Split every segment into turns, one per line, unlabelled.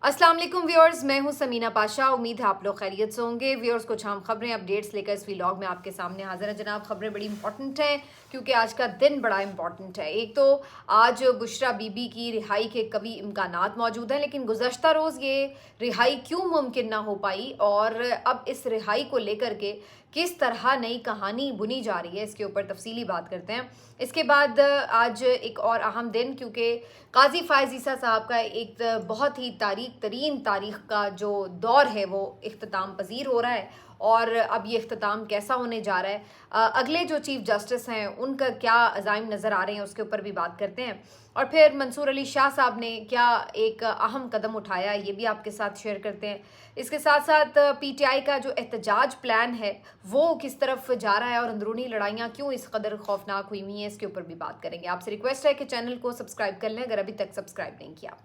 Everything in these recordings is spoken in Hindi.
अस्सलाम वालेकुम व्यूअर्स, मैं हूं समीना पाशा। उम्मीद है आप लोग खैरियत से होंगे। व्यूअर्स, कुछ हम खबरें अपडेट्स लेकर इस व्लॉग में आपके सामने हाजिर है जनाब। खबरें बड़ी इंपॉर्टेंट हैं क्योंकि आज का दिन बड़ा इंपॉर्टेंट है। एक तो आज बुशरा बीबी की रिहाई के कभी इम्कानात मौजूद हैं, लेकिन गुज़श्ता रोज़ ये रिहाई क्यों मुमकिन ना हो पाई और अब इस रिहाई को लेकर के किस तरह नई कहानी बुनी जा रही है, इसके ऊपर तफसीली बात करते हैं। इसके बाद आज एक और अहम दिन, क्योंकि काजी फ़ायज़ ईसा साहब का एक बहुत ही तारीख का जो दौर है वो इख्तिताम पजीर हो रहा है और अब ये इख्तिताम कैसा होने जा रहा है, अगले जो चीफ़ जस्टिस हैं उनका क्या अज़ाइम नज़र आ रहे हैं, उसके ऊपर भी बात करते हैं। और फिर मंसूर अली शाह साहब ने क्या एक अहम कदम उठाया, ये भी आपके साथ शेयर करते हैं। इसके साथ साथ पीटीआई का जो एहतजाज प्लान है वो किस तरफ जा रहा है और अंदरूनी लड़ाइयाँ क्यों इस कदर खौफनाक हुई हैं, इसके ऊपर भी बात करेंगे। आपसे रिक्वेस्ट है कि चैनल को सब्सक्राइब कर लें अगर अभी तक सब्सक्राइब नहीं किया।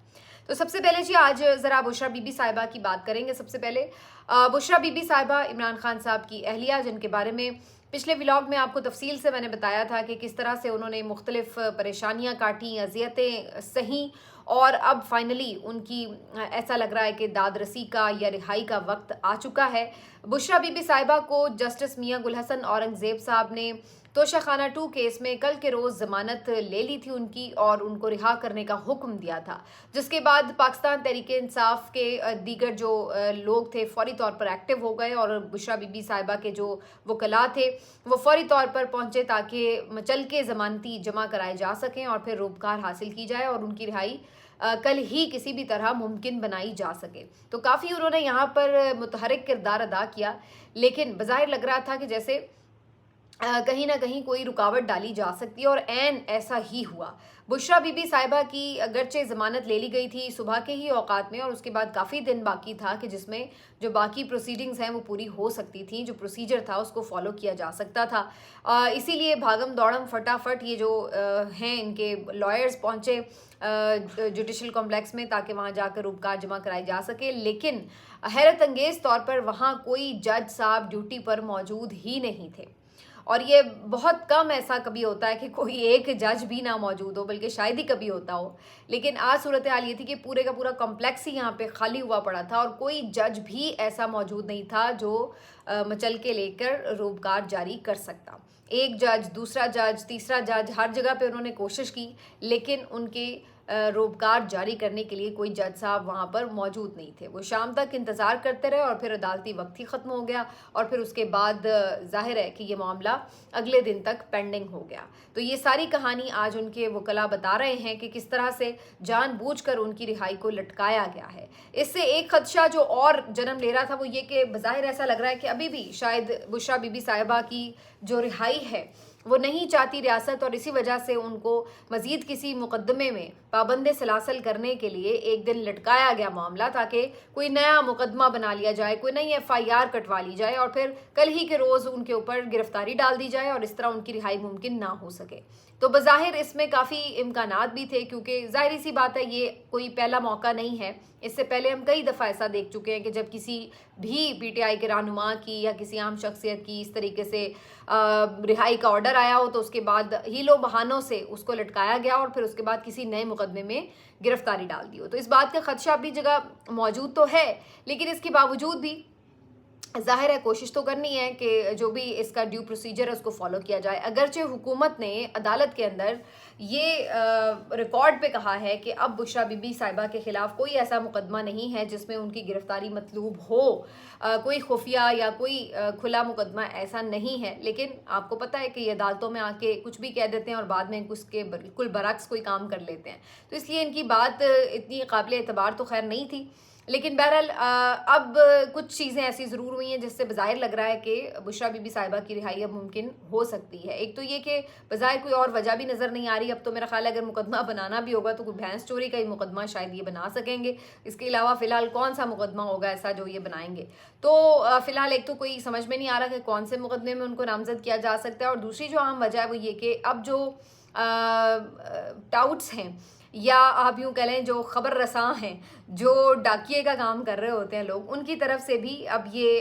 तो सबसे पहले जी आज ज़रा बुशरा बीबी साहिबा की बात करेंगे। सबसे पहले बुशरा बीबी साहिबा इमरान खान साहब की अहलिया, जिनके बारे में पिछले व्लॉग में आपको तफसील से मैंने बताया था कि किस तरह से उन्होंने मुख्तलिफ परेशानियाँ काटी, अजियतें सही और अब फाइनली उनकी ऐसा लग रहा है कि दाद रसी का या रिहाई का वक्त आ चुका है। बुशरा बीबी साहिबा को जस्टिस मियां गुल हसन औरंगज़ेब साहब ने तोशाखाना 2 केस में कल के रोज़ ज़मानत ले ली थी उनकी और उनको रिहा करने का हुक्म दिया था, जिसके बाद पाकिस्तान तहरीक इंसाफ के दीगर जो लोग थे फौरी तौर पर एक्टिव हो गए और बुशरा बीबी साहिबा के जो वकला थे वो फौरी तौर पर पहुंचे ताकि चल के ज़मानती जमा कराए जा सकें और फिर रोबकार हासिल की जाए और उनकी रिहाई कल ही किसी भी तरह मुमकिन बनाई जा सके। तो काफ़ी उन्होंने यहाँ पर मुतहरिक किरदार अदा किया, लेकिन बज़ाहिर लग रहा था कि जैसे कहीं ना कहीं कोई रुकावट डाली जा सकती है और ऐन ऐसा ही हुआ। बुशरा बीबी साहिबा की अगरचे ज़मानत ले ली गई थी सुबह के ही औकात में और उसके बाद काफ़ी दिन बाकी था कि जिसमें जो बाकी प्रोसीडिंग्स हैं वो पूरी हो सकती थी, जो प्रोसीजर था उसको फॉलो किया जा सकता था। इसीलिए भागम दौड़म फटाफट ये जो हैं इनके लॉयर्स पहुँचे जुडिशल कॉम्प्लेक्स में ताकि वहाँ जाकर उपकार जमा कराई जा सके, लेकिन हैरत अंगेज़ तौर पर वहाँ कोई जज साहब ड्यूटी पर मौजूद ही नहीं थे। और ये बहुत कम ऐसा कभी होता है कि कोई एक जज भी ना मौजूद हो, बल्कि शायद ही कभी होता हो। लेकिन आज सूरत हाल ये थी कि पूरे का पूरा कॉम्प्लेक्स ही यहाँ पे खाली हुआ पड़ा था और कोई जज भी ऐसा मौजूद नहीं था जो मचल के लेकर रोबकार जारी कर सकता। एक जज, दूसरा जज, तीसरा जज, हर जगह पे उन्होंने कोशिश की, लेकिन उनके रोबकार जारी करने के लिए कोई जज साहब वहाँ पर मौजूद नहीं थे। वो शाम तक इंतज़ार करते रहे और फिर अदालती वक्त ही ख़त्म हो गया और फिर उसके बाद जाहिर है कि ये मामला अगले दिन तक पेंडिंग हो गया। तो ये सारी कहानी आज उनके वकला बता रहे हैं कि किस तरह से जानबूझकर उनकी रिहाई को लटकाया गया है। इससे एक खदशा जो और जन्म ले रहा था वो ये कि बज़ाहिर ऐसा लग रहा है कि अभी भी शायद बुशरा बीबी साहिबा की जो रिहाई है वो नहीं चाहती रियासत और इसी वजह से उनको मज़ीद किसी मुकदमे में पाबंद सलासल करने के लिए एक दिन लटकाया गया मामला, ताकि कोई नया मुकदमा बना लिया जाए, कोई नई FIR कटवा ली जाए और फिर कल ही के रोज़ उनके ऊपर गिरफ्तारी डाल दी जाए और इस तरह उनकी रिहाई मुमकिन ना हो सके। तो बज़ाहिर इसमें काफ़ी इम्कानात भी थे, क्योंकि ज़ाहिर सी बात है ये कोई पहला मौका नहीं है। इससे पहले हम कई दफ़ा ऐसा देख चुके हैं कि जब किसी भी PTI के रहनुमा की या किसी आम शख्सियत की इस तरीके से रिहाई का ऑर्डर आया हो तो उसके बाद हीलो बहानों से उसको लटकाया गया और फिर उसके बाद किसी नए मुकदमे में गिरफ्तारी डाल दी हो। तो इस बात का खदशा अपनी जगह मौजूद तो है, लेकिन इसके बावजूद भी ज़ाहिर है कोशिश तो करनी है कि जो भी इसका ड्यू प्रोसीजर है उसको फॉलो किया जाए। अगरचे हुकूमत ने अदालत के अंदर ये रिकॉर्ड पे कहा है कि अब बुशरा बीबी साहिबा के ख़िलाफ़ कोई ऐसा मुकदमा नहीं है जिसमें उनकी गिरफ्तारी मतलूब हो, कोई खुफिया या कोई खुला मुकदमा ऐसा नहीं है। लेकिन आपको पता है कि ये अदालतों में आके कुछ भी कह देते हैं और बाद में उसके बिल्कुल बरक्स कोई काम कर लेते हैं, तो इसलिए इनकी बात इतनी काबिल एतबार तो खैर नहीं थी। लेकिन बहरहाल अब कुछ चीज़ें ऐसी ज़रूर हुई हैं जिससे बज़ाहिर लग रहा है कि बुशरा बीबी साहिबा की रिहाई अब मुमकिन हो सकती है। एक तो ये कि बज़ाहिर कोई और वजह भी नज़र नहीं आ रही। अब तो मेरा ख्याल है अगर मुकदमा बनाना भी होगा तो कोई भैंस चोरी का ही मुकदमा शायद ये बना सकेंगे। इसके अलावा फ़िलहाल कौन सा मुकदमा होगा ऐसा जो ये बनाएंगे। तो फ़िलहाल एक तो कोई समझ में नहीं आ रहा कि कौन से मुकदमे में उनको नामज़द किया जा सकता है, और दूसरी जो अहम वजह है वो ये कि अब जो टाउट्स हैं या आप यूँ कह लें जो खबर रसां हैं, जो डाकिए का काम कर रहे होते हैं लोग, उनकी तरफ से भी अब ये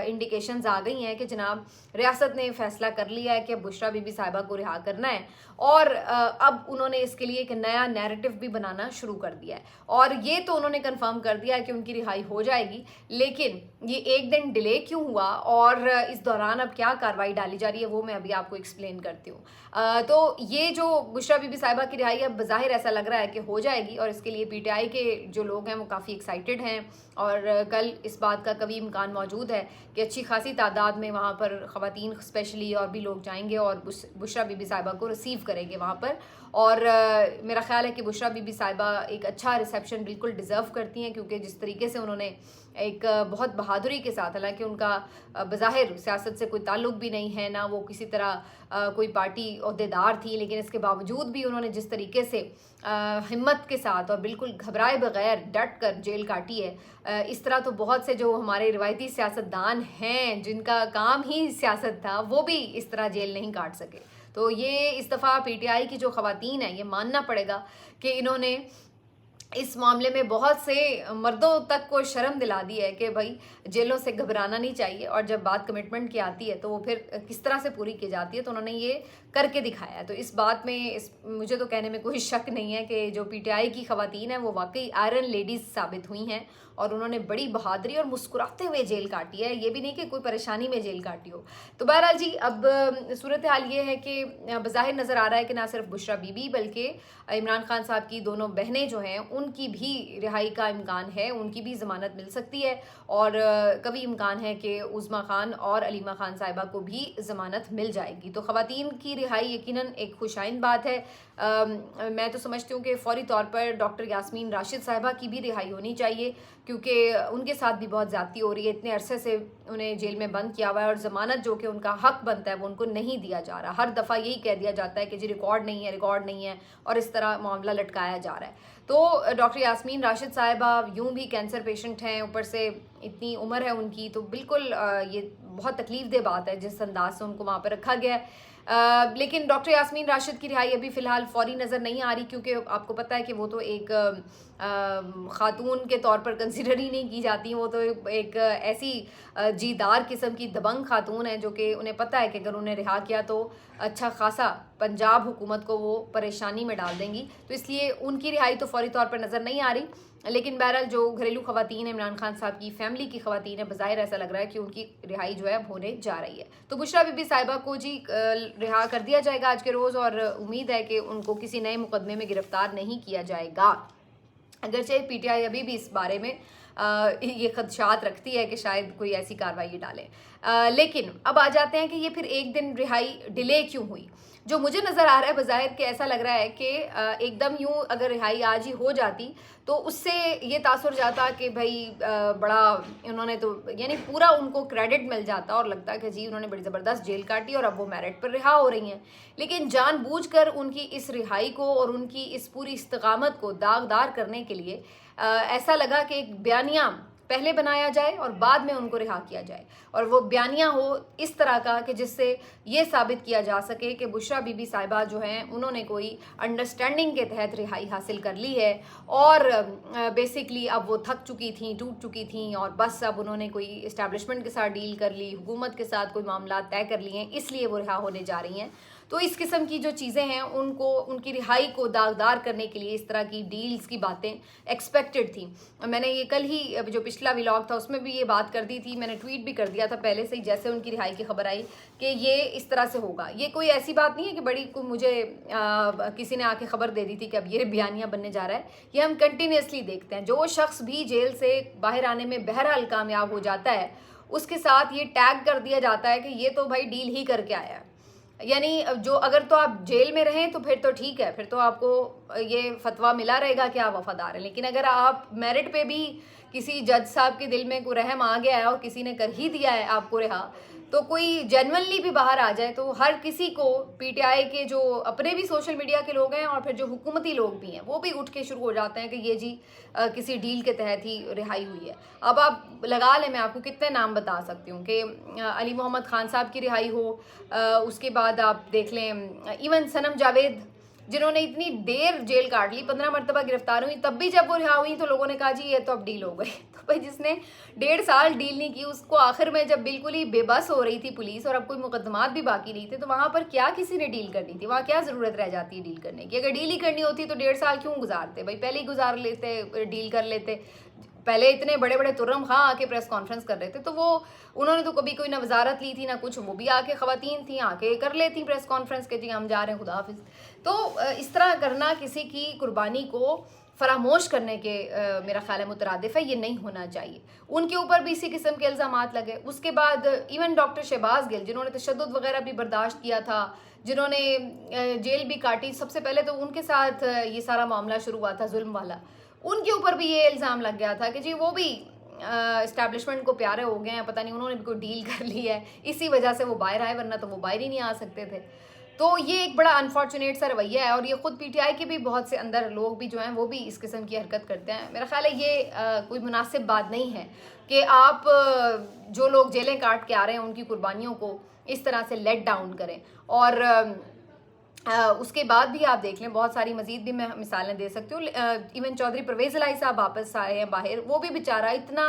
इंडिकेशंस आ गई हैं कि जनाब रियासत ने फैसला कर लिया है कि अब बुशरा बीबी साहिबा को रिहा करना है। और अब उन्होंने इसके लिए एक नया नैरेटिव भी बनाना शुरू कर दिया है, और ये तो उन्होंने कंफर्म कर दिया है कि उनकी रिहाई हो जाएगी। लेकिन ये एक दिन डिले क्यों हुआ और इस दौरान अब क्या कार्रवाई डाली जा रही है, वो मैं अभी आपको एक्सप्लेन करती हूँ। तो ये जो बुशरा बीबी साहिबा की रिहाई अब बज़ाहिर ऐसा लग रहा है कि हो जाएगी, और इसके लिए पीटीआई के जो लोग हैं वो काफ़ी एक्साइटेड हैं, और कल इस बात का कभी इम्कान मौजूद है कि अच्छी खासी तादाद में वहाँ पर ख़वातीन स्पेशली और भी लोग जाएंगे और बुशरा बीबी साहिबा को रिसीव करेंगे वहाँ पर। और मेरा ख्याल है कि बुशरा बीबी साहिबा एक अच्छा रिसेप्शन बिल्कुल डिज़र्व करती हैं, क्योंकि जिस तरीके से उन्होंने एक बहुत बहादुरी के साथ, हालांकि उनका बज़ाहिर सियासत से कोई ताल्लुक़ भी नहीं है, ना वो किसी तरह कोई पार्टी ओहदेदार थी, लेकिन इसके बावजूद भी उन्होंने जिस तरीके से हिम्मत के साथ और बिल्कुल घबराए बगैर डट कर जेल काटी है, इस तरह तो बहुत से जो हमारे रिवायती सियासतदान हैं जिनका काम ही सियासत था, वो भी इस तरह जेल नहीं काट सके। तो ये इस दफ़ा पीटीआई की जो ख़वातीन हैं, ये मानना पड़ेगा कि इन्होंने इस मामले में बहुत से मर्दों तक को शर्म दिला दी है कि भाई जेलों से घबराना नहीं चाहिए, और जब बात कमिटमेंट की आती है तो वो फिर किस तरह से पूरी की जाती है, तो उन्होंने ये करके दिखाया है। तो इस बात में मुझे तो कहने में कोई शक नहीं है कि जो पीटीआई की ख़वातीन हैं वो वाकई आयरन लेडीज़ साबित हुई हैं, और उन्होंने बड़ी बहादुरी और मुस्कुराते हुए जेल काटी है, ये भी नहीं कि कोई परेशानी में जेल काटी हो। तो बहरहाल जी, अब सूरत हाल ये है कि बज़ाहिर नज़र आ रहा है कि ना सिर्फ बुशरा बीबी बल्कि इमरान खान साहब की दोनों बहनें जो हैं उनकी भी रिहाई का इम्कान है, उनकी भी ज़मानत मिल सकती है, और कभी इम्कान है कि उज़्मा खान और अलीमा खान साहिबा को भी ज़मानत मिल जाएगी। तो ख़वातीन की रिहाई यकीनन एक खुशाइन बात है। मैं तो समझती हूँ कि फ़ौरी तौर पर डॉक्टर यास्मीन राशिद साहिबा की भी रिहाई होनी चाहिए, क्योंकि उनके साथ भी बहुत ज़्यादती हो रही है। इतने अरसे से उन्हें जेल में बंद किया हुआ है, और ज़मानत जो कि उनका हक बनता है वो उनको नहीं दिया जा रहा। हर दफ़ा यही कह दिया जाता है कि जी रिकॉर्ड नहीं है, रिकॉर्ड नहीं है, और इस तरह मामला लटकाया जा रहा है। तो डॉक्टर यास्मीन राशिद साहिबा यूँ भी कैंसर पेशेंट हैं, ऊपर से इतनी उम्र है उनकी, तो बिल्कुल ये बहुत तकलीफ दह बात है जिस अंदाज से उनको वहाँ पर रखा गया है। लेकिन डॉक्टर यास्मीन राशिद की रिहाई अभी फ़िलहाल फ़ौरी नज़र नहीं आ रही, क्योंकि आपको पता है कि वो तो एक ख़ातून के तौर पर कंसिडर ही नहीं की जाती। वो तो एक ऐसी जीदार किस्म की दबंग खातून है जो कि उन्हें पता है कि अगर उन्हें रिहा किया तो अच्छा खासा पंजाब हुकूमत को वो परेशानी में डाल देंगी, तो इसलिए उनकी रिहाई तो फ़ौरी तौर पर नज़र नहीं आ रही। लेकिन बहरहाल जो घरेलू ख़वातीन है, इमरान खान साहब की फैमिली की ख़वातीन है, बज़ाहिर ऐसा लग रहा है कि उनकी रिहाई जो है अब होने जा रही है। तो बुशरा बीबी साहिबा को जी रिहा कर दिया जाएगा आज के रोज़, और उम्मीद है कि उनको किसी नए मुकदमे में गिरफ्तार नहीं किया जाएगा। अगरचे पीटीआई अभी भी इस बारे में ये खदशात रखती है कि शायद कोई ऐसी कार्रवाई डालें, लेकिन अब आ जाते हैं कि ये फिर एक दिन रिहाई डिले क्यों हुई। जो मुझे नज़र आ रहा है बज़ाहिर कि ऐसा लग रहा है कि एकदम यूँ अगर रिहाई आज ही हो जाती तो उससे ये तासुर जाता कि भाई बड़ा उन्होंने तो यानी पूरा उनको क्रेडिट मिल जाता और लगता कि जी उन्होंने बड़ी ज़बरदस्त जेल काटी और अब वो मेरिट पर रिहा हो रही हैं। लेकिन जानबूझकर उनकी इस रिहाई को और उनकी इस पूरी इस्तकामत को दागदार करने के लिए ऐसा लगा कि एक बयानिया पहले बनाया जाए और बाद में उनको रिहा किया जाए, और वो बयानिया हो इस तरह का कि जिससे ये साबित किया जा सके कि बुशरा बीबी साहिबा जो हैं उन्होंने कोई अंडरस्टैंडिंग के तहत रिहाई हासिल कर ली है, और बेसिकली अब वो थक चुकी थी, टूट चुकी थी, और बस अब उन्होंने कोई इस्टेब्लिशमेंट के साथ डील कर ली, हुकूमत के साथ कोई मामला तय कर लिए हैं, इसलिए वो रिहा होने जा रही हैं। तो इस किस्म की जो चीज़ें हैं उनको उनकी रिहाई को दागदार करने के लिए इस तरह की डील्स की बातें एक्सपेक्टेड थी। मैंने ये कल ही जो पिछला व्लॉग था उसमें भी ये बात कर दी थी, मैंने ट्वीट भी कर दिया था पहले से ही जैसे उनकी रिहाई की खबर आई कि ये इस तरह से होगा। ये कोई ऐसी बात नहीं है कि बड़ी को मुझे किसी ने आके खबर दे दी थी कि अब ये बयानिया बनने जा रहा है। ये हम कंटिन्यूसली देखते हैं, जो शख्स भी जेल से बाहर आने में बहरहाल कामयाब हो जाता है उसके साथ ये टैग कर दिया जाता है कि ये तो भाई डील ही करके आया है। यानी जो अगर तो आप जेल में रहें तो फिर तो ठीक है, फिर तो आपको ये फतवा मिला रहेगा कि आप वफादार हैं। लेकिन अगर आप मेरिट पे भी किसी जज साहब के दिल में कोई रहम आ गया है और किसी ने कर ही दिया है आपको रिहा, तो कोई जेन्युइनली भी बाहर आ जाए तो हर किसी को पीटीआई के जो अपने भी सोशल मीडिया के लोग हैं और फिर जो हुकूमती लोग भी हैं वो भी उठ के शुरू हो जाते हैं कि ये जी किसी डील के तहत ही रिहाई हुई है। अब आप लगा लें, मैं आपको कितने नाम बता सकती हूँ कि अली मोहम्मद खान साहब की रिहाई हो, उसके बाद आप देख लें इवन सनम जावेद जिन्होंने इतनी देर जेल काट ली, 15 मरतबा गिरफ्तार हुई, तब भी जब वो रिहा हुई तो लोगों ने कहा जी ये तो अब डील हो गई। तो भाई जिसने 1.5 साल डील नहीं की, उसको आखिर में जब बिल्कुल ही बेबस हो रही थी पुलिस और अब कोई मुकदमात भी बाकी नहीं थे, तो वहां पर क्या किसी ने डील करनी थी? वहां क्या जरूरत रह जाती है डील करने की? अगर डील ही करनी होती तो 1.5 साल क्यों गुजारते भाई? पहले ही गुजार लेते, डील कर लेते। पहले इतने बड़े बड़े तुर्रम खां आके प्रेस कॉन्फ्रेंस कर रहे थे, तो वो उन्होंने तो कभी कोई ना वजारत ली थी ना कुछ, वो भी आके खवातीन थी, आके कर लेती प्रेस कॉन्फ्रेंस के जी हम जा रहे हैं, खुदा हाफिज। तो इस तरह करना किसी की कुर्बानी को फरामोश करने के मेरा ख्याल है मुतरादिफ है, ये नहीं होना चाहिए। उनके ऊपर भी इसी किस्म के इल्ज़ामात लगे। उसके बाद इवन डॉक्टर शहबाज गिल जिन्होंने तशद्दुद वगैरह भी बर्दाश्त किया था, जिन्होंने जेल भी काटी, सबसे पहले तो उनके साथ ये सारा मामला शुरू हुआ था जुल्म वाला, उनके ऊपर भी ये इल्ज़ाम लग गया था कि जी वो भी इस्टेब्लिशमेंट को प्यारे हो गए हैं, पता नहीं उन्होंने भी कोई डील कर ली है, इसी वजह से वो बाहर आए, वरना तो वो बाहर ही नहीं आ सकते थे। तो ये एक बड़ा अनफॉर्चुनेट सा रवैया है, और ये खुद पीटीआई के भी बहुत से अंदर लोग भी जो हैं वो भी इस किस्म की हरकत करते हैं। मेरा ख्याल है ये कोई मुनासिब बात नहीं है कि आप जो लोग जेलें काट के आ रहे हैं उनकी कुर्बानियों को इस तरह से लेट डाउन करें। और उसके बाद भी आप देख लें, बहुत सारी मजीद भी मैं मिसालें दे सकती हूँ। इवन चौधरी परवेज़ इलाही साहब वापस आए हैं बाहर, वो भी बेचारा इतना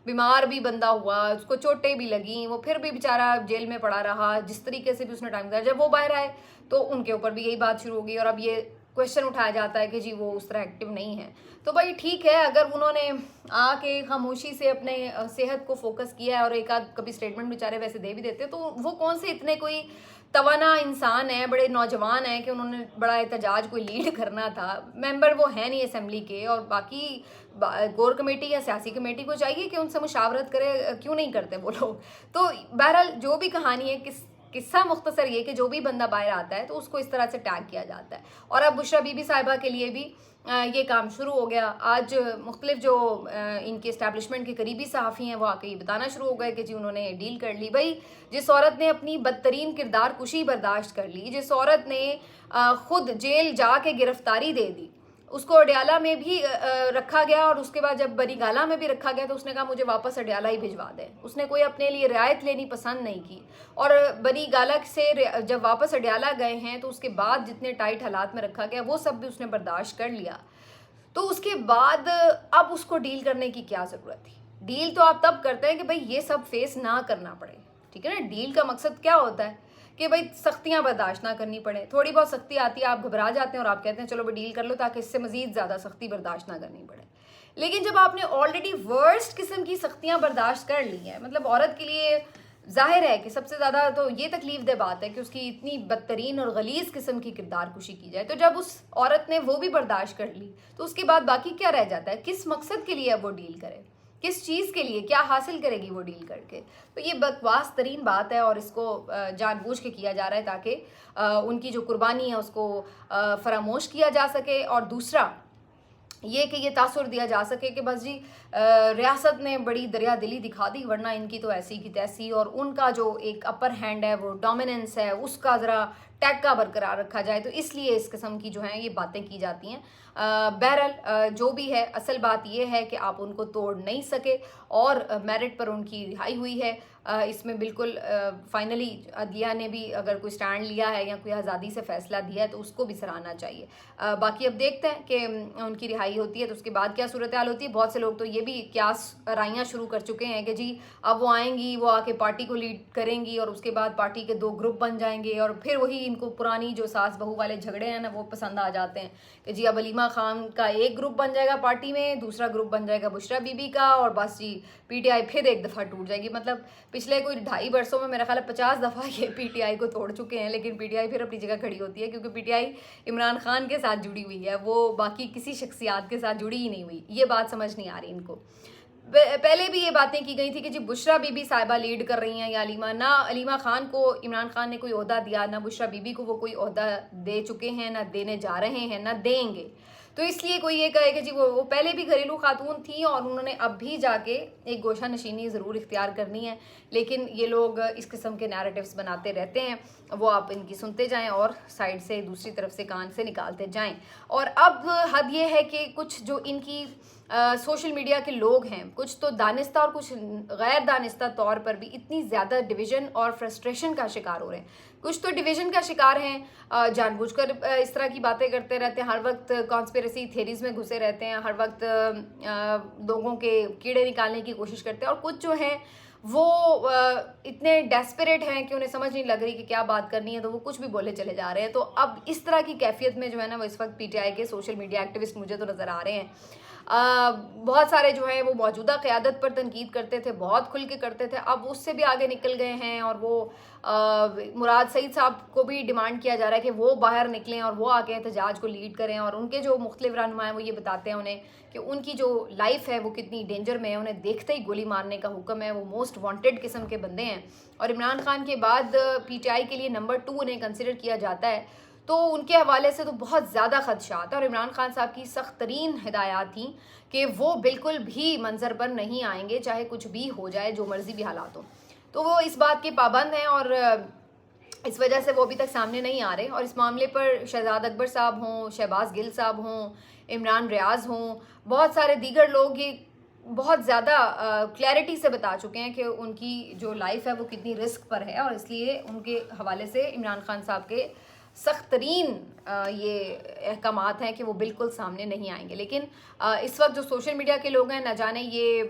बीमार भी बंदा हुआ, उसको चोटें भी लगी, वो फिर भी बेचारा जेल में पड़ा रहा, जिस तरीके से भी उसने टाइम दिया। जब वो बाहर आए तो उनके ऊपर भी यही बात शुरू हो गई, और अब ये क्वेश्चन उठाया जाता है कि जी वो उस तरह एक्टिव नहीं है। तो भाई ठीक है, अगर उन्होंने आके खामोशी से अपने सेहत को फोकस किया है और एक आध कभी स्टेटमेंट बेचारे वैसे दे भी देते, तो वो कौन से इतने कोई तवाना इंसान है, बड़े नौजवान हैं कि उन्होंने बड़ा एहतजाज कोई लीड करना था। मेंबर वो है नहीं असेंबली के, और बाकी कोर कमेटी या सियासी कमेटी को चाहिए कि उनसे मुशावरत करे, क्यों नहीं करते वो लोग। तो बहरहाल जो भी कहानी है, किस्सा मुख्तसर ये कि जो भी बंदा बाहर आता है तो उसको इस तरह से टैग किया जाता है। और अब बुशरा बीबी साहिबा के लिए भी ये काम शुरू हो गया। आज मुख्तलिफ जो इनके इस्टेब्लिशमेंट के करीबी सहाफ़ी हैं वो आके ये बताना शुरू हो गए कि जी उन्होंने डील कर ली। भाई जिस औरत ने अपनी बदतरीन किरदार कुशी बर्दाश्त कर ली, जिस औरत ने खुद जेल जाके गिरफ्तारी दे दी, उसको अडयाला में भी रखा गया, और उसके बाद जब बरीगाला में भी रखा गया तो उसने कहा मुझे वापस अडयाला ही भिजवा दें। उसने कोई अपने लिए रियायत लेनी पसंद नहीं की, और बरीगाला से जब वापस अडयाला गए हैं तो उसके बाद जितने टाइट हालात में रखा गया वो सब भी उसने बर्दाश्त कर लिया। तो उसके बाद अब उसको डील करने की क्या ज़रूरत थी? डील तो आप तब करते हैं कि भाई ये सब फेस ना करना पड़े, ठीक है ना। डील का मकसद क्या होता है कि भाई सख्तियां बर्दाश्त ना करनी पड़े। थोड़ी बहुत सख्ती आती है, आप घबरा जाते हैं और आप कहते हैं चलो भाई डील कर लो ताकि इससे मजीद ज़्यादा सख्ती बर्दाश्त ना करनी पड़े। लेकिन जब आपने ऑलरेडी वर्स्ट किस्म की सख्तियां बर्दाश्त कर ली हैं, मतलब औरत के लिए जाहिर है कि सबसे ज़्यादा तो ये तकलीफ दे बात है कि उसकी इतनी बदतरीन और गलीज़ किस्म की किरदार कुशी की जाए। तो जब उस औरत ने वो भी बर्दाश्त कर ली तो उसके बाद बाकी क्या रह जाता है? किस मकसद के लिए अब वो डील करे, किस चीज़ के लिए, क्या हासिल करेगी वो डील करके? तो ये बकवास तरीन बात है, और इसको जानबूझ के किया जा रहा है ताकि उनकी जो कुर्बानी है उसको फरामोश किया जा सके, और दूसरा ये कि ये तासुर दिया जा सके कि बस जी रियासत ने बड़ी दरिया दिली दिखा दी, वरना इनकी तो ऐसी की तैसी, और उनका जो एक अपर हैंड है, वो डोमिनेंस है, उसका ज़रा टैक्का बरकरार रखा जाए। तो इसलिए इस किस्म की जो हैं ये बातें की जाती हैं। बहरहाल जो भी है, असल बात यह है कि आप उनको तोड़ नहीं सके, और मेरिट पर उनकी रिहाई हुई है। इसमें बिल्कुल फाइनली अदलिया ने भी अगर कोई स्टैंड लिया है या कोई आज़ादी से फ़ैसला दिया है तो उसको भी सराहना चाहिए। बाकी अब देखते हैं कि उनकी रिहाई होती है तो उसके बाद क्या सूरत हाल होती है। बहुत से लोग तो ये भी क्यास राइयाँ शुरू कर चुके हैं कि जी अब वो आएंगी, वो आके पार्टी को लीड करेंगी, और उसके बाद पार्टी के 2 ग्रुप बन जाएंगे, और फिर वही इनको पुरानी जो सास बहू वाले झगड़े हैं ना वो पसंद आ जाते हैं कि जी अब अलीमा खान का एक ग्रुप बन जाएगा पार्टी में, दूसरा ग्रुप बन जाएगा बुशरा बीबी का, और बस जी पीटीआई फिर एक दफ़ा टूट जाएगी। मतलब पिछले कोई 2.5 वर्षों में मेरा ख्याल है 50 दफ़ा ये पीटीआई को तोड़ चुके हैं, लेकिन पीटीआई फिर अपनी जगह खड़ी होती है, क्योंकि पीटीआई इमरान खान के साथ जुड़ी हुई है, वो बाकी किसी शख्सियात के साथ जुड़ी ही नहीं हुई। ये बात समझ नहीं आ रही इनको। पहले भी ये बातें की गई थी कि जी बुशरा बीबी साहिबा लीड कर रही हैं या अलीमा। ना अलीमा खान को इमरान खान ने कोई ओहदा दिया, ना बुशरा बीबी को वो कोई ओहदा दे चुके हैं, ना देने जा रहे हैं, ना देंगे। तो इसलिए कोई ये कहे कि जी वो पहले भी घरेलू खातून थी और उन्होंने अब भी जाके एक गोशा नशीनी ज़रूर इख्तियार करनी है। लेकिन ये लोग इस किस्म के नैरेटिव्स बनाते रहते हैं, वो आप इनकी सुनते जाएं और साइड से दूसरी तरफ से कान से निकालते जाएं। और अब हद ये है कि कुछ जो इनकी सोशल मीडिया के लोग हैं, कुछ तो दानिस्ता और कुछ गैर दानिस्ता तौर पर भी इतनी ज़्यादा डिवीज़न और फ्रस्ट्रेशन का शिकार हो रहे हैं। कुछ तो डिवीज़न का शिकार हैं, जानबूझकर इस तरह की बातें करते रहते हैं, हर वक्त कॉन्स्पिरेसी थेरीज में घुसे रहते हैं, हर वक्त लोगों के कीड़े निकालने की कोशिश करते हैं। और कुछ जो हैं वो इतने डेस्परेट हैं कि उन्हें समझ नहीं लग रही कि क्या बात करनी है, तो वो कुछ भी बोले चले जा रहे हैं। तो अब इस तरह की कैफियत में जो है ना, वो इस वक्त पीटीआई के सोशल मीडिया एक्टिविस्ट मुझे तो नज़र आ रहे हैं। बहुत सारे जो हैं वो मौजूदा क़यादत पर तनकीद करते थे, बहुत खुल के करते थे, अब उससे भी आगे निकल गए हैं। और वो मुराद सईद साहब को भी डिमांड किया जा रहा है कि वो बाहर निकलें और वो आके एहतजाज को लीड करें। और उनके जो मुख्तलिफ रहनुमा हैं वो ये बताते हैं उन्हें कि उनकी जो लाइफ है वो कितनी डेंजर में है, उन्हें देखते ही गोली मारने का हुक्म है, वो मोस्ट वांटेड किस्म के बंदे हैं। और इमरान खान के बाद पीटीआई के लिए नंबर 2 उन्हें कंसिडर किया जाता है। तो उनके हवाले से तो बहुत ज़्यादा खदशात है। और इमरान खान साहब की सख्त तरीन हिदायत थी कि वो बिल्कुल भी मंजर पर नहीं आएंगे, चाहे कुछ भी हो जाए, जो मर्जी भी हालात हो। तो वो इस बात के पाबंद हैं और इस वजह से वो अभी तक सामने नहीं आ रहे। और इस मामले पर शहजाद अकबर साहब हों, शहबाज गिल साहब हों, इमरान रियाज हों, बहुत सारे दीगर लोग ये बहुत ज़्यादा क्लैरिटी से बता चुके हैं कि उनकी जो लाइफ है वो कितनी रिस्क पर है। और इसलिए उनके हवाले से इमरान खान साहब के सख्त तरीन ये अहकामात हैं कि वो बिल्कुल सामने नहीं आएंगे। लेकिन इस वक्त जो सोशल मीडिया के लोग हैं, न जाने ये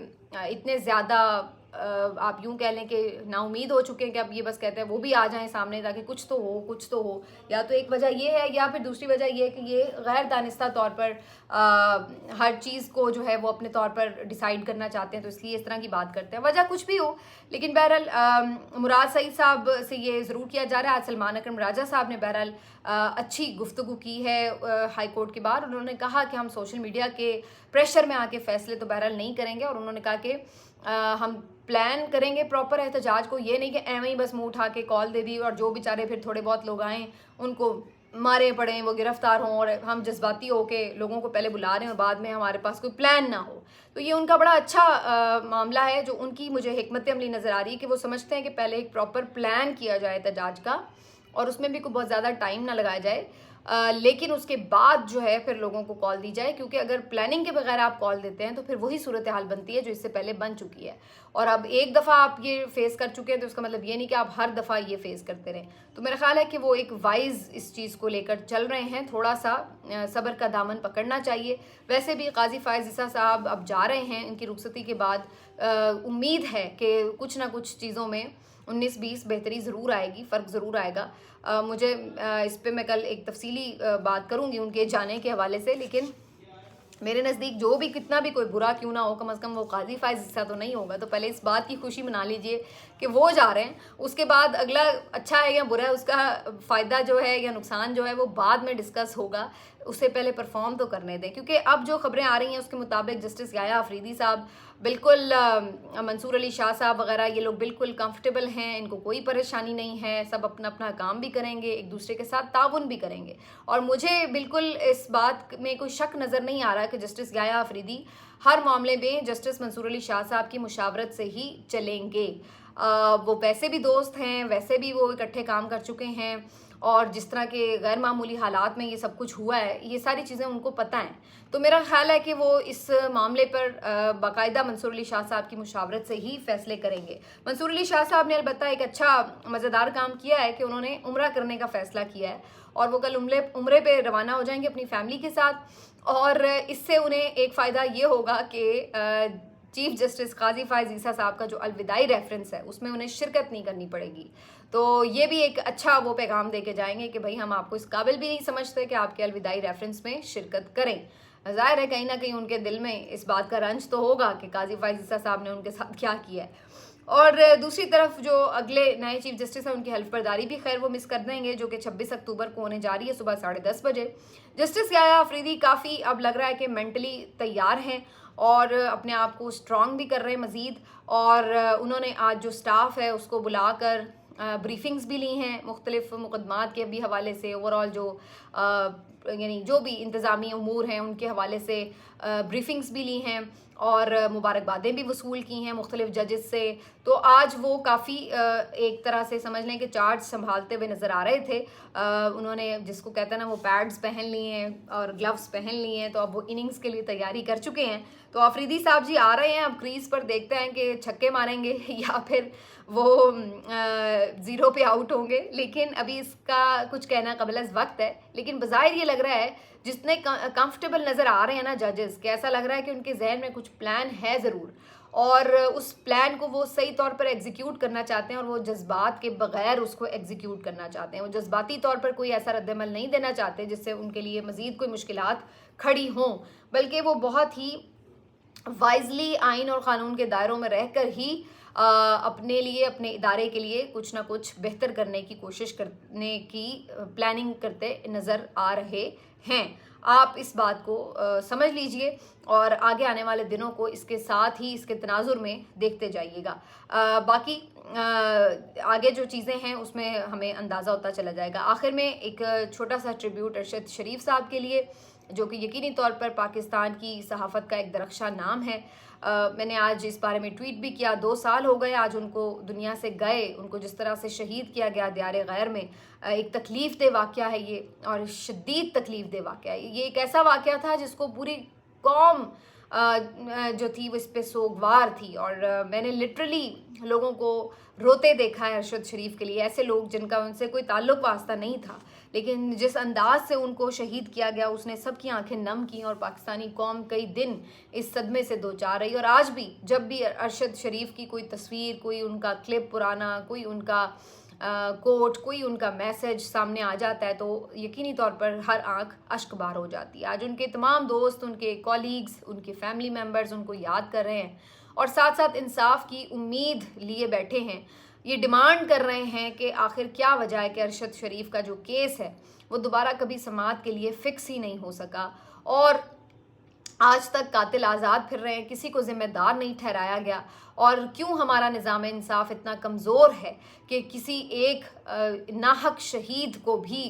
इतने ज़्यादा आप यूं कह लें कि नाउमीद हो चुके हैं कि अब ये बस कहते हैं वो भी आ जाएं सामने ताकि कुछ तो हो, कुछ तो हो। या तो एक वजह ये है, या फिर दूसरी वजह ये है कि ये गैर दानिस्ता तौर पर हर चीज़ को जो है वो अपने तौर पर डिसाइड करना चाहते हैं, तो इसलिए इस तरह की बात करते हैं। वजह कुछ भी हो, लेकिन बहरहाल मुराद सईद साहब से ये ज़रूर किया जा रहा है। आज सलमान अकरम राजा साहब ने बहरहाल अच्छी गुफ्तगू की है हाई कोर्ट के बाहर। उन्होंने कहा कि हम सोशल मीडिया के प्रेशर में आके फ़ैसले तो बहरहाल नहीं करेंगे। और उन्होंने कहा कि हम प्लान करेंगे प्रॉपर एहतजाज को, ये नहीं कि एवं ही बस मुंह उठा के कॉल दे दी और जो बेचारे फिर थोड़े बहुत लोग आएँ उनको मारे पड़े, वो गिरफ्तार हों, और हम जज्बाती हो के लोगों को पहले बुला रहे हैं और बाद में हमारे पास कोई प्लान ना हो। तो ये उनका बड़ा अच्छा मामला है, जो उनकी मुझे हिकमत अमली नज़र आ रही है कि वो समझते हैं कि पहले एक प्रॉपर प्लान किया जाए एहतजाज का, और उसमें भी कोई बहुत ज़्यादा टाइम ना लगाया जाए, लेकिन उसके बाद जो है फिर लोगों को कॉल दी जाए। क्योंकि अगर प्लानिंग के बगैर आप कॉल देते हैं तो फिर वही सूरत हाल बनती है जो इससे पहले बन चुकी है। और अब एक दफ़ा आप ये फेस कर चुके हैं तो उसका मतलब ये नहीं कि आप हर दफ़ा ये फेस करते रहें। तो मेरा ख्याल है कि वो एक वाइज इस चीज़ को लेकर चल रहे हैं, थोड़ा सा सब्र का दामन पकड़ना चाहिए। वैसे भी काजी फ़ाइज़ ईसा साहब अब जा रहे हैं, इनकी रुखसती के बाद उम्मीद है कि कुछ ना कुछ चीज़ों में 19-20 बेहतरी ज़रूर आएगी, फ़र्क ज़रूर आएगा। मुझे इस पे मैं कल एक तफसीली बात करूँगी उनके जाने के हवाले से। लेकिन मेरे नज़दीक जो भी कितना भी कोई बुरा क्यों ना हो, कम से कम वो काजी फ़ाइज़ ईसा तो नहीं होगा। तो पहले इस बात की खुशी मना लीजिए कि वो जा रहे हैं, उसके बाद अगला अच्छा है या बुरा है, उसका फ़ायदा जो है या नुकसान जो है वो बाद में डिस्कस होगा। उससे पहले परफॉर्म तो करने दें। क्योंकि अब जो खबरें आ रही हैं उसके मुताबिक जस्टिस याया अफरीदी साहब बिल्कुल, मंसूर अली शाह साहब वगैरह, ये लोग बिल्कुल कंफर्टेबल हैं, इनको कोई परेशानी नहीं है, सब अपना अपना काम भी करेंगे, एक दूसरे के साथ ताउन भी करेंगे। और मुझे बिल्कुल इस बात में कोई शक नज़र नहीं आ रहा कि जस्टिस याया अफरीदी हर मामले में जस्टिस मंसूर अली शाह साहब की मुशावरत से ही चलेंगे। वो वैसे भी दोस्त हैं, वैसे भी वो इकट्ठे काम कर चुके हैं, और जिस तरह के गैर मामूली हालात में ये सब कुछ हुआ है, ये सारी चीज़ें उनको पता हैं। तो मेरा ख्याल है कि वो इस मामले पर बाकायदा मंसूर अली शाह साहब की मुशावरत से ही फैसले करेंगे। मंसूर अली शाह साहब ने अलबत्ता एक अच्छा मज़ेदार काम किया है कि उन्होंने उम्रा करने का फ़ैसला किया है, और वो कल उम्रे पे रवाना हो जाएंगे अपनी फैमिली के साथ। और इससे उन्हें एक फ़ायदा ये होगा कि चीफ जस्टिस काजी फ़ाइज़ ईसा साहब का जो अलविदाई रेफरेंस है उसमें उन्हें शिरकत नहीं करनी पड़ेगी। तो ये भी एक अच्छा वो पैगाम दे के जाएंगे कि भाई हम आपको इस काबिल भी नहीं समझते कि आपके अलविदाई रेफरेंस में शिरकत करें। ज़ाहिर है कहीं ना कहीं उनके दिल में इस बात का रंज तो होगा कि काजी फ़ाइज़ ईसा साहब ने उनके साथ क्या किया है। और दूसरी तरफ जो अगले नए चीफ जस्टिस हैं उनकी हल्फ बर्दारी भी खैर वो मिस कर देंगे, जो कि 26 अक्टूबर को होने जा रही है सुबह 10:30 बजे। जस्टिस याया अफरीदी काफ़ी अब लग रहा है कि मेंटली तैयार हैं और अपने आप को स्ट्रॉन्ग भी कर रहे हैं मज़ीद। और उन्होंने आज जो स्टाफ है उसको बुलाकर ब्रीफिंग्स भी ली हैं मुख्तलिफ मुकदमात के भी हवाले से, ओवरऑल जो यानी जो भी इंतज़ामी उमूर हैं उनके हवाले से ब्रीफिंग्स भी ली हैं और मुबारकबादें भी वसूल की हैं मुख्तलिफ जजेस से। तो आज वो काफ़ी एक तरह से समझ लें कि चार्ज संभालते हुए नज़र आ रहे थे। उन्होंने जिसको कहते हैं ना वो पैड्स पहन लिए हैं और ग्लव्स पहन लिए हैं, तो अब वो इनिंग्स के लिए तैयारी कर चुके हैं। तो अफरीदी साहब जी आ रहे हैं, अब क्रीज पर देखते हैं कि छक्के मारेंगे या फिर वो ज़ीरो पे आउट होंगे। लेकिन अभी इसका कुछ कहना कबल वक्त है। लेकिन बज़ाहिर ये लग रहा है जितने कंफर्टेबल नज़र आ रहे हैं ना जजेस के, ऐसा लग रहा है कि उनके जहन में कुछ प्लान है ज़रूर और उस प्लान को वो सही तौर पर एग्जीक्यूट करना चाहते हैं और वो जज्बात के बगैर उसको एग्जीक्यूट करना चाहते हैं। वो जज्बाती तौर पर कोई ऐसा रद्दमल नहीं देना चाहते जिससे उनके लिए मज़ीद कोई मुश्किलात खड़ी हों, बल्कि वो बहुत ही वाइजली आइन और क़ानून के दायरों में रहकर ही अपने लिए, अपने इदारे के लिए कुछ ना कुछ बेहतर करने की कोशिश करने की प्लानिंग करते नज़र आ रहे हैं। आप इस बात को समझ लीजिए और आगे आने वाले दिनों को इसके साथ ही इसके तनाजुर में देखते जाइएगा। बाकी आगे जो चीज़ें हैं उसमें हमें अंदाज़ा होता चला जाएगा। आखिर में एक छोटा सा ट्रिब्यूट अरशद शरीफ साहब के लिए, जो कि यकीनी तौर पर पाकिस्तान की सहाफ़त का एक दरख्शां नाम है। मैंने आज इस बारे में ट्वीट भी किया। 2 साल हो गए आज उनको दुनिया से गए, उनको जिस तरह से शहीद किया गया दियारे गैर में। एक तकलीफ़ दे वाक़या है ये और शदीद तकलीफ़ दे वाक़या है ये। एक ऐसा वाक़या था जिसको पूरी कौम जो थी वो इस पे सोगवार थी और मैंने लिटरली लोगों को रोते देखा है अरशद शरीफ के लिए। ऐसे लोग जिनका उनसे कोई ताल्लुक़ वास्ता नहीं था, लेकिन जिस अंदाज से उनको शहीद किया गया उसने सबकी आंखें नम की और पाकिस्तानी कौम कई दिन इस सदमे से दो चार रही। और आज भी जब भी अरशद शरीफ की कोई तस्वीर, कोई उनका क्लिप पुराना, कोई उनका कोट, कोई उनका मैसेज सामने आ जाता है तो यकीनी तौर पर हर आंख अश्कबार हो जाती है। आज उनके तमाम दोस्त, उनके कॉलीग्स, उनके फैमिली मेम्बर्स उनको याद कर रहे हैं और साथ साथ इंसाफ की उम्मीद लिए बैठे हैं। ये डिमांड कर रहे हैं कि आखिर क्या वजह है कि अरशद शरीफ का जो केस है वो दोबारा कभी समाअत के लिए फ़िक्स ही नहीं हो सका और आज तक कातिल आज़ाद फिर रहे हैं, किसी को ज़िम्मेदार नहीं ठहराया गया। और क्यों हमारा निज़ाम इंसाफ इतना कमज़ोर है कि किसी एक नाहक शहीद को भी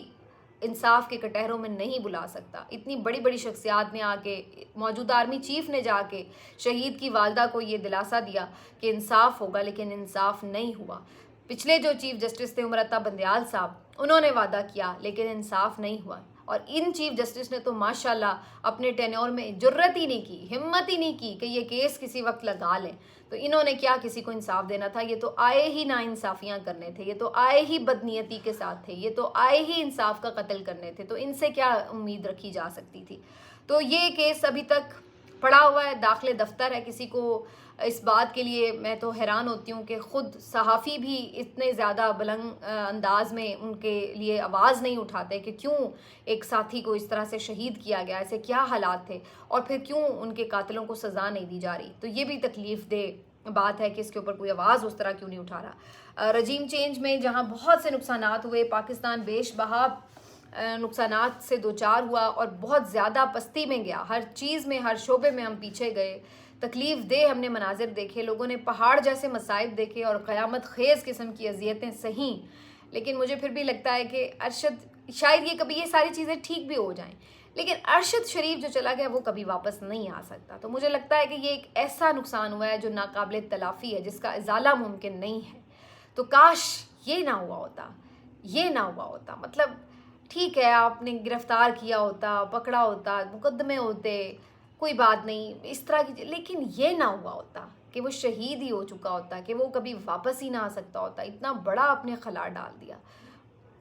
इंसाफ के कटहरों में नहीं बुला सकता। इतनी बड़ी बड़ी शख्सियात ने आके, मौजूदा आर्मी चीफ ने जाके शहीद की वालदा को ये दिलासा दिया कि इंसाफ होगा, लेकिन इंसाफ नहीं हुआ। पिछले जो चीफ जस्टिस थे उमर अता बंदयाल साहब, उन्होंने वादा किया लेकिन इंसाफ नहीं हुआ। और इन चीफ जस्टिस ने तो माशाल्लाह अपने टेन्योर में जुर्रत ही नहीं की, हिम्मत ही नहीं की कि ये केस किसी वक्त लगा लें। तो इन्होंने क्या किसी को इंसाफ देना था? ये तो आए ही ना इंसाफियाँ करने थे, ये तो आए ही बदनीयती के साथ थे, ये तो आए ही इंसाफ का कत्ल करने थे। तो इनसे क्या उम्मीद रखी जा सकती थी? तो ये केस अभी तक पड़ा हुआ है, दाखिले दफ्तर है। किसी को इस बात के लिए मैं तो हैरान होती हूँ कि ख़ुद सहाफ़ी भी इतने ज़्यादा बुलंद अंदाज में उनके लिए आवाज़ नहीं उठाते कि क्यों एक साथी को इस तरह से शहीद किया गया, ऐसे क्या हालात थे और फिर क्यों उनके कातिलों को सज़ा नहीं दी जा रही। तो ये भी तकलीफ़ दे बात है कि इसके ऊपर कोई आवाज़ उस तरह क्यों नहीं उठा रहा। रजीम चेंज में जहाँ बहुत से नुकसानात हुए, पाकिस्तान बेशबहा नुकसानात से दो चार हुआ और बहुत ज़्यादा पस्ती में गया। हर चीज़ में, हर शोबे में हम पीछे गए। तकलीफ़ दे हमने मनाजिर देखे, लोगों ने पहाड़ जैसे मसाइब देखे और क़यामत ख़ेज़ किस्म की अजियतें सही। लेकिन मुझे फिर भी लगता है कि अरशद, शायद ये कभी ये सारी चीज़ें ठीक भी हो जाएं, लेकिन अरशद शरीफ जो चला गया वो कभी वापस नहीं आ सकता। तो मुझे लगता है कि ये एक ऐसा नुकसान हुआ है जो नाकाबिल तलाफ़ी है, जिसका इज़ाला मुमकिन नहीं है। तो काश ये ना हुआ होता, ये ना हुआ होता। मतलब ठीक है, आपने गिरफ़्तार किया होता, पकड़ा होता, मुकदमे होते, कोई बात नहीं इस तरह की, लेकिन ये ना हुआ होता कि वो शहीद ही हो चुका होता, कि वो कभी वापस ही ना आ सकता होता। इतना बड़ा आपने खला डाल दिया।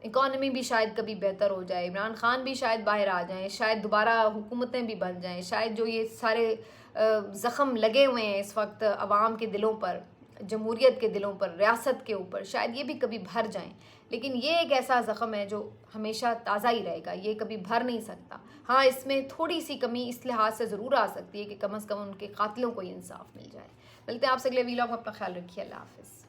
इकॉनमी भी शायद कभी बेहतर हो जाए, इमरान खान भी शायद बाहर आ जाएं, शायद दोबारा हुकूमतें भी बन जाएं, शायद जो ये सारे ज़ख़म लगे हुए हैं इस वक्त अवाम के दिलों पर, जमहूरियत के दिलों पर, रियासत के ऊपर, शायद ये भी कभी भर जाएं। लेकिन ये एक ऐसा ज़ख़म है जो हमेशा ताज़ा ही रहेगा, ये कभी भर नहीं सकता। हाँ, इसमें थोड़ी सी कमी इस लिहाज से ज़रूर आ सकती है कि कम अज़ कम उनके कातिलों को इंसाफ मिल जाए। मिलते हैं आपसे अगले वीलॉग में, अपना ख्याल रखिए। अल्लाह हाफ़िज़।